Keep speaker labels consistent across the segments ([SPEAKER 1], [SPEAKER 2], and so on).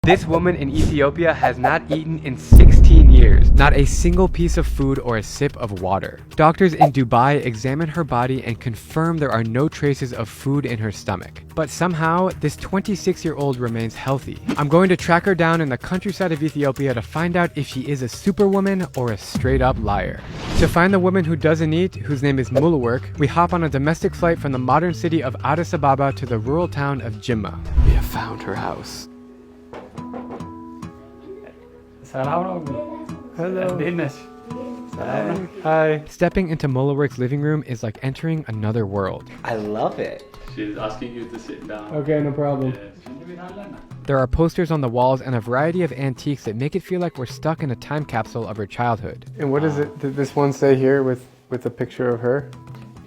[SPEAKER 1] This woman in Ethiopia has not eaten in 16 years, not a single piece of food or a sip of water. Doctors in Dubai examine her body and confirm there are no traces of food in her stomach. But somehow, this 26-year-old remains healthy. I'm going to track her down in the countryside of Ethiopia to find out if she is a superwoman or a straight-up liar. To find the woman who doesn't eat, whose name is Mulawork, we hop on a domestic flight from the modern city of Addis Ababa to the rural town of Jimma. We have found her house. Hello. Hi. Stepping into Mulawork's living room is like entering another world.
[SPEAKER 2] I love it.
[SPEAKER 3] She's asking you to sit down.
[SPEAKER 1] Okay, no problem. There are posters on the walls and a variety of antiques that make it feel like we're stuck in a time capsule of her childhood. And what is it? Did this one say here with a picture of her?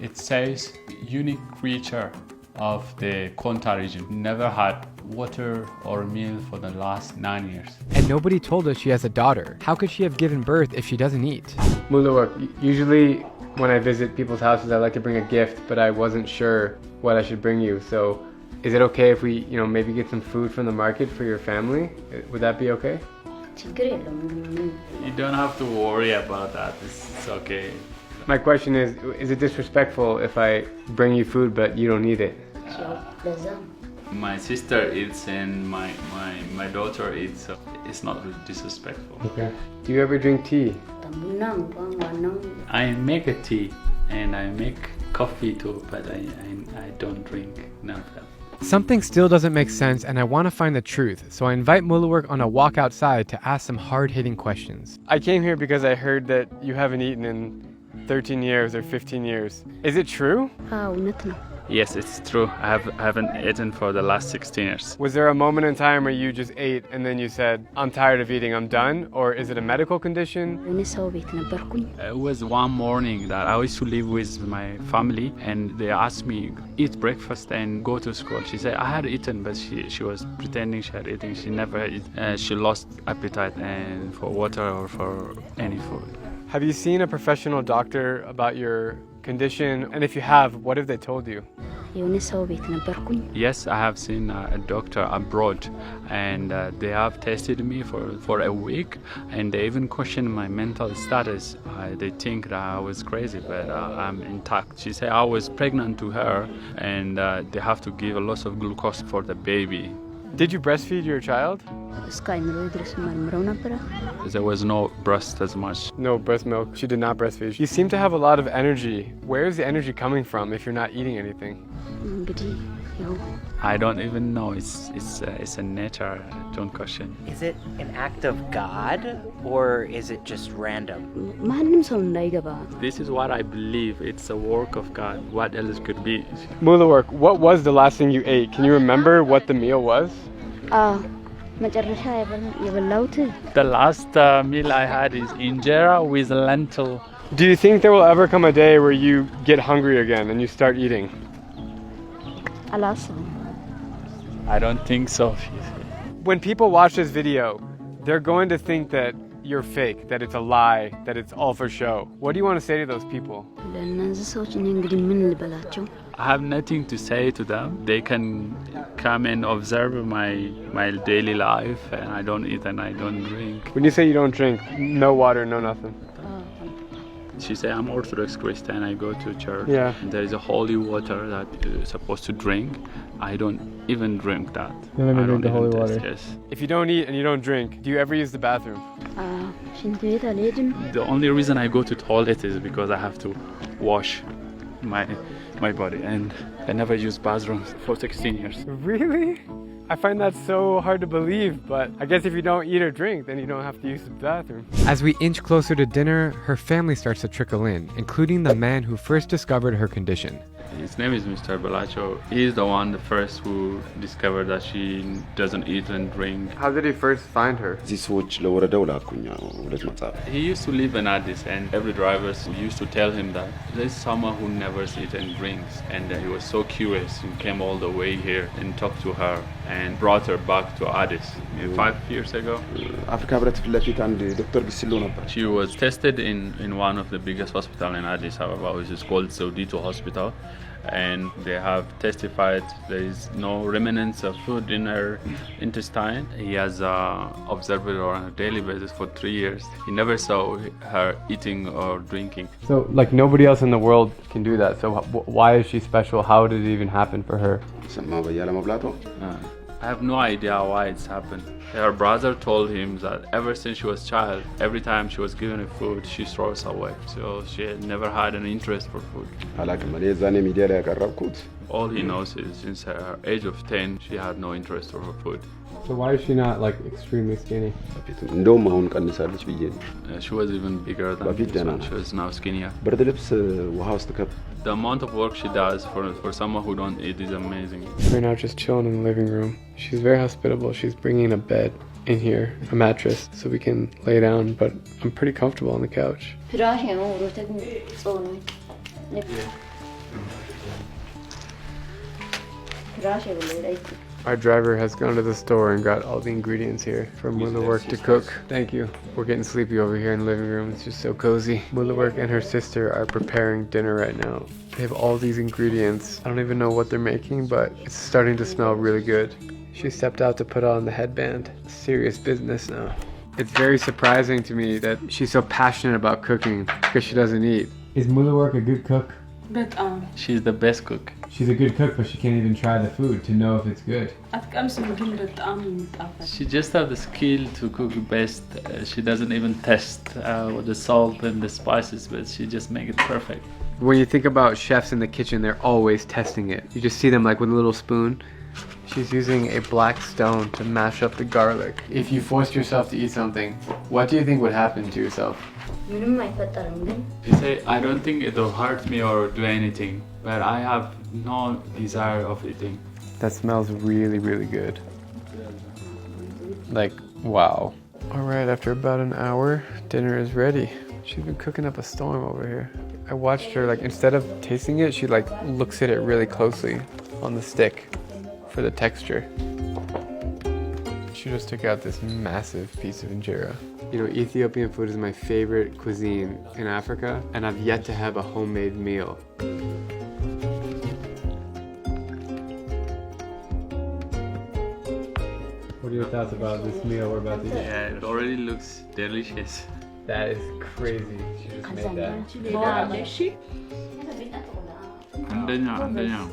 [SPEAKER 3] It says unique creature of the Konta region. Never had water or meal for the last 9 years.
[SPEAKER 1] And nobody told us she has a daughter. How could she have given birth if she doesn't eat? Mulawork, usually when I visit people's houses, I like to bring a gift, but I wasn't sure what I should bring you. So is it okay if we, maybe get some food from the market for your family? Would that be okay?
[SPEAKER 3] You don't have to worry about that. It's okay.
[SPEAKER 1] My question is it disrespectful if I bring you food but you don't eat it?
[SPEAKER 3] My sister eats and my daughter eats, so it's not disrespectful.
[SPEAKER 1] Okay. Do you ever drink tea?
[SPEAKER 3] I make a tea and I make coffee too, but I don't drink none of them.
[SPEAKER 1] Something still doesn't make sense and I want to find the truth, so I invite Mulawork on a walk outside to ask some hard-hitting questions. I came here because I heard that you haven't eaten in 13 years or 15 years. Is it true?
[SPEAKER 3] Yes, it's true. I haven't eaten for the last 16 years.
[SPEAKER 1] Was there a moment in time where you just ate and then you said, I'm tired of eating, I'm done? Or is it a medical condition?
[SPEAKER 3] It was one morning that I used to live with my family and they asked me, eat breakfast and go to school. She said, I had eaten, but she was pretending she had eaten. She never ate. She lost appetite and for water or for any food.
[SPEAKER 1] Have you seen a professional doctor about your condition? And if you have, what have they told you?
[SPEAKER 3] Yes, I have seen a doctor abroad and they have tested me for a week and they even questioned my mental status. They think that I was crazy, but I'm intact. She said I was pregnant to her and they have to give a lot of glucose for the baby.
[SPEAKER 1] Did you breastfeed your child?
[SPEAKER 3] There was no breast as much.
[SPEAKER 1] No breast milk. She did not breastfeed. You seem to have a lot of energy. Where is the energy coming from if you're not eating anything?
[SPEAKER 3] I don't even know. It's a nature. Don't question.
[SPEAKER 2] Is it an act of God or is it just random?
[SPEAKER 3] This is what I believe. It's a work of God. What else could be?
[SPEAKER 1] Mulawork, what was the last thing you ate? Can you remember what the meal was?
[SPEAKER 3] The last meal I had is injera with lentil.
[SPEAKER 1] Do you think there will ever come a day where you get hungry again and you start eating?
[SPEAKER 3] I don't think so.
[SPEAKER 1] When people watch this video, they're going to think that you're fake, that it's a lie, that it's all for show. What do you want to say to those people?
[SPEAKER 3] I have nothing to say to them. They can come and observe my daily life and I don't eat and I don't drink.
[SPEAKER 1] When you say you don't drink, no water, no nothing.
[SPEAKER 3] She said, I'm Orthodox Christian, I go to church.
[SPEAKER 1] Yeah.
[SPEAKER 3] There is a holy water that you're supposed to drink. I don't even drink that.
[SPEAKER 1] You don't even drink the holy
[SPEAKER 3] taste,
[SPEAKER 1] water?
[SPEAKER 3] Yes.
[SPEAKER 1] If you don't eat and you don't drink, do you ever use the bathroom?
[SPEAKER 3] The only reason I go to toilet is because I have to wash my body and I never use bathrooms for 16 years.
[SPEAKER 1] Really? I find that so hard to believe, but I guess if you don't eat or drink, then you don't have to use the bathroom. As we inch closer to dinner, her family starts to trickle in, including the man who first discovered her condition.
[SPEAKER 3] His name is Mr. Balacho. He's the one, the first who discovered that she doesn't eat and drink.
[SPEAKER 1] How did he first find her?
[SPEAKER 3] He used to live in Addis and every driver used to tell him that there's someone who never eats and drinks, and he was so curious and came all the way here and talked to her and brought her back to Addis 5 years ago. She was tested in one of the biggest hospitals in Addis Ababa, which is called Zewditu Hospital. and they have testified there is no remnants of food in her intestine. He has observed her on a daily basis for 3 years. He never saw her eating or drinking.
[SPEAKER 1] So, like, nobody else in the world can do that. So, why is she special? How did it even happen for her?
[SPEAKER 3] I have no idea why it's happened. Her brother told him that ever since she was a child, every time she was given a food, she throws away. So she had never had an interest for food. All he knows is since her age of 10, she had no interest for her food.
[SPEAKER 1] So why is she not, like, extremely skinny?
[SPEAKER 3] She was even bigger than this one. She was now skinnier. The amount of work she does for someone who don't eat is amazing.
[SPEAKER 1] We're now just chilling in the living room. She's very hospitable. She's bringing a bed in here, a mattress, so we can lay down, but I'm pretty comfortable on the couch. Our driver has gone to the store and got all the ingredients here for Mulawork to cook. Thank you. We're getting sleepy over here in the living room. It's just so cozy. Mulawork and her sister are preparing dinner right now. They have all these ingredients. I don't even know what they're making, but it's starting to smell really good. She stepped out to put on the headband. Serious business now. It's very surprising to me that she's so passionate about cooking because she doesn't eat. Is Mulawork a good cook?
[SPEAKER 3] She's the best cook.
[SPEAKER 1] She's a good cook, but she can't even try the food to know if it's good.
[SPEAKER 3] She just has the skill to cook best. She doesn't even test with the salt and the spices, but she just makes it perfect.
[SPEAKER 1] When you think about chefs in the kitchen, they're always testing it. You just see them like with a little spoon. She's using a black stone to mash up the garlic. If you forced yourself to eat something, what do you think would happen to yourself?
[SPEAKER 3] You say, I don't think it will hurt me or do anything, but I have no desire of eating.
[SPEAKER 1] That smells really, really good. Like, wow. All right, after about an hour, dinner is ready. She's been cooking up a storm over here. I watched her, like, instead of tasting it, she like looks at it really closely on the stick for the texture. She just took out this massive piece of injera. You know, Ethiopian food is my favorite cuisine in Africa, and I've yet to have a homemade meal. What are your thoughts about this meal we're about to eat?
[SPEAKER 3] Yeah, it already looks delicious.
[SPEAKER 1] That is crazy. She just made that.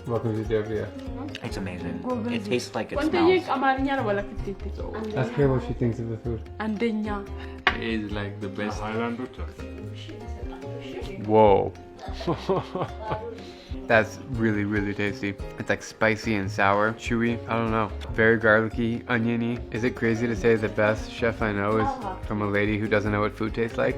[SPEAKER 1] Welcome to Ethiopia.
[SPEAKER 2] It's amazing. It tastes like it smells.
[SPEAKER 1] Ask her what she thinks of the food.
[SPEAKER 3] It is like the best.
[SPEAKER 1] Whoa. That's really, really tasty. It's like spicy and sour, chewy. I don't know. Very garlicky, oniony. Is it crazy to say the best chef I know is from a lady who doesn't know what food tastes like?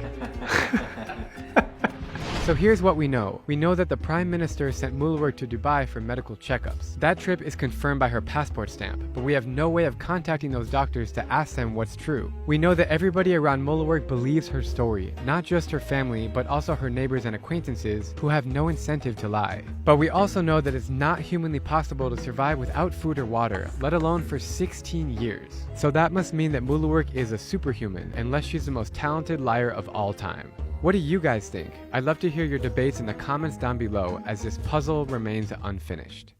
[SPEAKER 1] So here's what we know. We know that the Prime Minister sent Mulawork to Dubai for medical checkups. That trip is confirmed by her passport stamp, but we have no way of contacting those doctors to ask them what's true. We know that everybody around Mulawork believes her story, not just her family, but also her neighbors and acquaintances who have no incentive to lie. But we also know that it's not humanly possible to survive without food or water, let alone for 16 years. So that must mean that Mulawork is a superhuman, unless she's the most talented liar of all time. What do you guys think? I'd love to hear your debates in the comments down below as this puzzle remains unfinished.